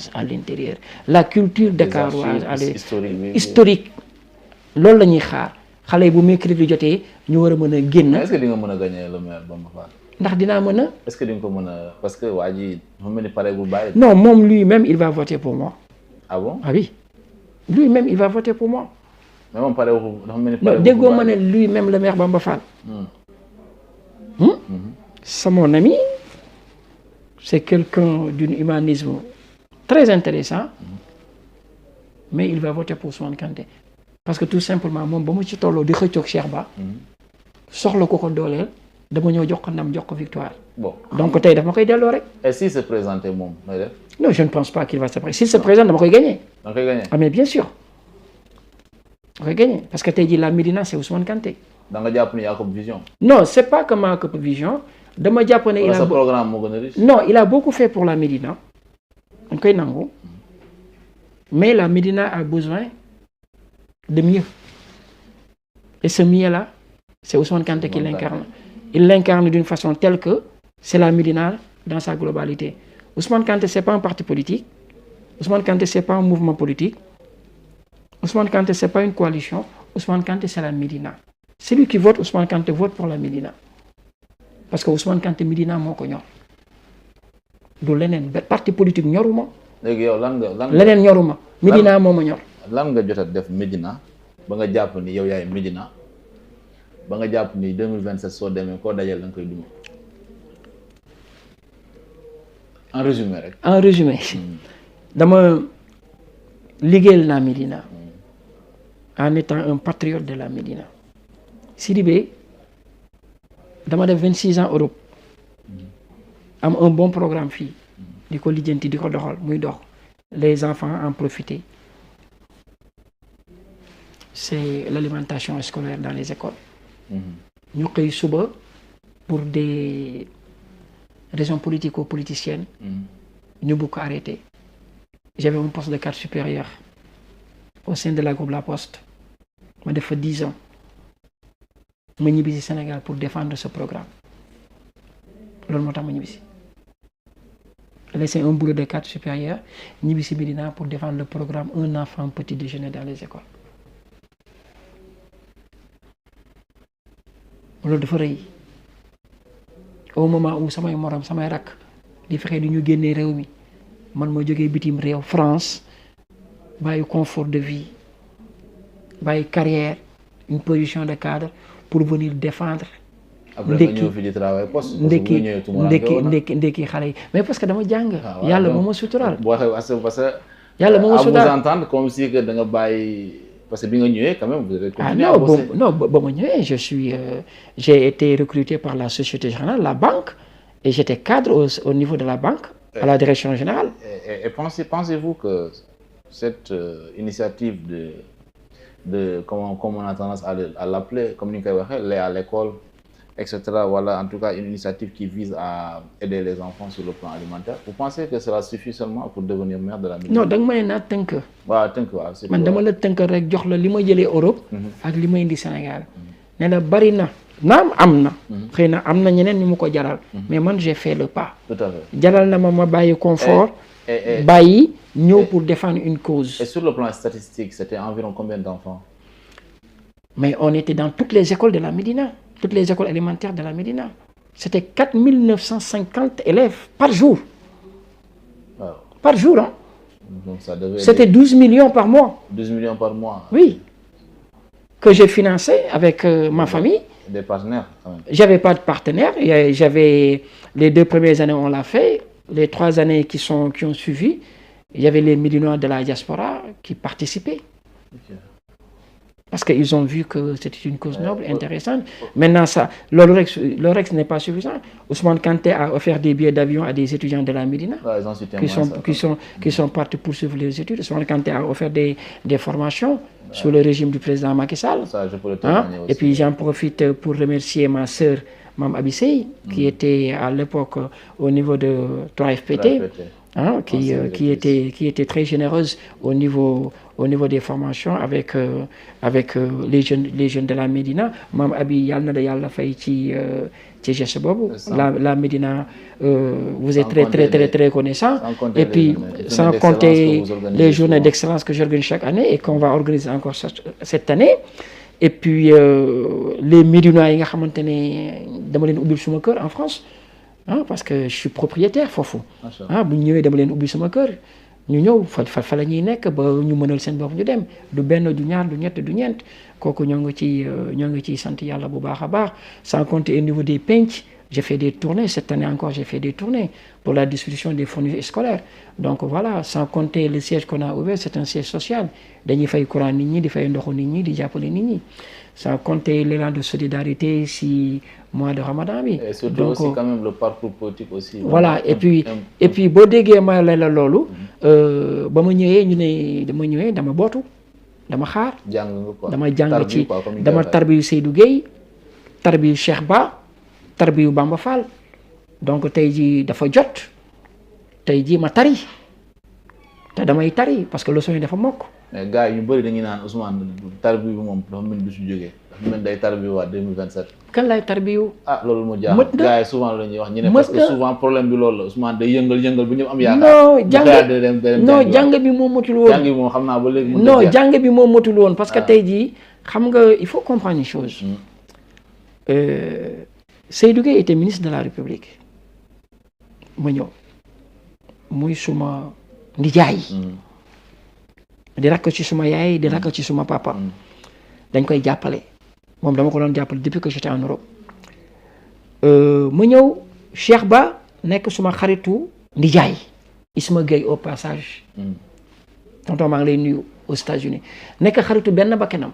dakaroise à l'intérieur la culture dakaroise historique loolu la ñuy xaar xale yi bu mercredi jotee ñu war a mën a génn. est-ce que di nga mën a gagner le maire Bamba Fall. ndax dinaa mën a. est-ce que di nga ko mën a parce que waa ji dafa mel ni pare bu bàyyi. non moom lui-même il va voter pour moi. ah bon ah oui lui-même il va voter pour moi. mais moom pare dafa mel ni pare non déggoo ma ne lui-même le maire Bamba Fall. C'est mon ami. C'est quelqu'un d'un humanisme très intéressant. Mais il va voter pour Ousmane Kanté. Parce que tout simplement moom ba mu ci tolloo di xëccoog Cheikh Ba. soxla ko dooleel dama ñëw jox ko ndam jox ko victoire. bon donc tey dama koy delloo rek. et s'il se présentait moom nooy def. non je ne pense pas qu'il va se présenter. S'il se présente dama koy gagner. da koy gagner. ah mais bien sûr. dama koy gagner parce que tey jii la Médina c'est Ousmane Kanté. da nga jàpp ni yaa ko vision. non c'est pas que maa ko vision dama jàpp ne. il a programme moo gën a riche. non il a beaucoup fait pour la Médina. dañ koy nangu. mais la Médina a besoin de mieux. Et ce mieux-là, c'est Ousmane Kanté qui l'incarne. Il l'incarne d'une façon telle que c'est la Médina dans sa globalité. Ousmane Kanté, c'est pas un parti politique. Ousmane Kanté, c'est pas un mouvement politique. Ousmane Kanté, c'est pas une coalition. Ousmane Kanté, c'est la Médina. Celui qui vote Ousmane Kanté vote pour la Médina. Parce que Ousmane Kanté Médina moo ko ñor. du leneen parti politique ñoruma. léegi yow lan leneen ñoruma. Médina moo ma ñor. lan nga jot a def Médina ba nga jàpp ni yow yaay Médina ba nga jàpp ni 2027 soo demee koo dajal da nga koy duma. en résumé rek. en résumé. dama liggéeyal naa Médina. en étant un patriote de la Médina. Sidibé dama def 26 ans Europe. am un bon programme fii. di ko lijjanti di ko doxal muy dox. les enfants en profiter. C'est l'alimentation scolaire dans les écoles. ñu xëy suba pour des raisons politico-politiciennes. ñu bëgg ko arrêter. J'avais un poste de cadre supérieur au sein de la groupe La Poste. ma def fa 10 ans. ma ñibbi si Sénégal pour défendre ce programme. loolu moo tax ma ñibbi si. laissé un boulot de cadre supérieur ñibbi si Médina pour défendre le programme un enfant petit déjeuner dans les écoles. loolu dafa rëy au moment où samay morom samay rakk di fexe di ñu génnee réew mi man ma jógee bitim réew France bàyyi confort de vie bàyyi carrière une position de cadre pour venir défendre. ndekki xale yi mais parce que dama jàng. yàlla moo ma suturaal. yàlla moo ma suturaal à vous entendre comme si que da nga bàyyi. Parce que bi nga ñëwee quand même vous avez continué à bosser. Non, ba ma ñëwee j'ai été recruté par la Société Générale, la banque, et j'étais cadre au niveau de la banque, à la direction générale. Et pensez-vous que cette initiative de comment on a tendance à l'appeler, comme ni koy waxee, lait à l'école, etc. Voilà, en tout cas une initiative qui vise à aider les enfants sur le plan alimentaire. Vous pensez que cela suffit seulement pour devenir maire de la Médina? Non, da nga ma ne naa tënk. waaw tënk waaw. man dama la tënk rek jox la li ma jëlee Europe. ak li ma indi Sénégal. ne la bari na naam am na. xëy na am na ñeneen ñu mu ko jaral. mais man j'ai fait le pas. Tout à fait. jaral na ma bàyyi confort. bàyyi ñëw pour défendre une cause. Et sur le plan statistique, c'était environ combien d'enfants? Mais on était dans toutes les écoles de la Médina. Toutes les écoles élémentaires de la Médina. C'était 4950 élèves par jour. Wow. Par jour, hein. Donc ça devait C'était 12 millions par mois. 12 millions par mois. Oui. Que j'ai financé avec ma famille. Des partenaires quand même. J'avais pas de partenaire. J'avais les 2 premières années, on l'a fait. Les 3 années qui ont suivi, il y avait les Médinois de la diaspora qui participaient. Okay. Parce qu'ils ont vu que c'était une cause noble, intéressante. Maintenant, le Rex n'est pas suffisant. Ousmane Kanté a offert des billets d'avion à des étudiants de la Médina qui sont partis poursuivre les études. Ousmane Kanté a offert des formations sous le régime du président Macky Sall. Ça, je peux le témoigner aussi. Et puis j'en profite pour remercier ma sœur Mme Abissey, qui était à l'époque au niveau de 3FPT. hein, qui était très généreuse au niveau des formations avec les jeunes de la Médina. Maam Abi yàlla na la yàlla fay ci geste boobu. La Médina vous êtes très reconnaissant. Et puis sans compter les journées d'excellence que j'organise chaque année et qu'on va organiser encore cette année. Et puis les Médinois yi nga xamante ne dama leen ubbil suma kër en France. Ah, parce que je suis propriétaire foofu. Ah, bu ñu ñëwee dama leen ubbi sama kër ñu ñëw fa la ñuy nekk ba ñu mënal seen bopp ñu dem du benn du ñaar du ñett du ñeent kooku ñoo ngi ciy sant yàlla bu baax a baax. Sans compter au niveau des penc j'ai fait des tournées cette année encore j'ai fait des tournées pour la distribution des fournitures scolaires. Donc voilà, sans compter le siège qu'on a ouvert, c'est un siège social dañuy fay courant nit ñi di fay ndoxu nit ñi di jàppale nit ñi. Sans compter l'élan de solidarité si mois de Ramadan bi. Et surtout donc aussi quand même le parcours politique aussi. Voilà, et puis boo déggee ma la loolu ba ma ñëwee dama bootu dama xaar. jàng nga quoi dama jàng ci dama tarbiyu Seydou Gueye tarbiyu Cheikh Ba tarbiyu Bamba Fall. Donc tey jii dafa jot tey jii ma tari te damay tari parce que leçon yi dafa mokk. mais gars yi ñu bëri dañuy naan Ousmane tarbiyu bi moom dafa mel du si jógee dafa mel day tarbiyu waa 2027. kan lay tarbiyu. Ah loolu moo jaaxal gars yi souvent la ñuy wax ñu ne parce que souvent problème bi loolu la Ousmane day yëngal bu ñu am yaakaar. non jàng bi moo motul woon. jàng bi moom xam naa ba léegi. non jàng bi moo motul woon parce que tey jii xam nga il faut comprendre une chose. Seydou Gueye était ministre de la République ma ñëw muy suma ndijaay. di rakk ci suma yaay di rakk ci suma papa. dañ koy jàppale moom dama ko doon jàppale depuis que j'étais en Europe. ma ñëw Cheikh Ba nekk suma xaritu ndijaay Isma Gueye au passage. tonton maa ngi lay nuyu aux États-Unis nekk xaritu benn bakkanam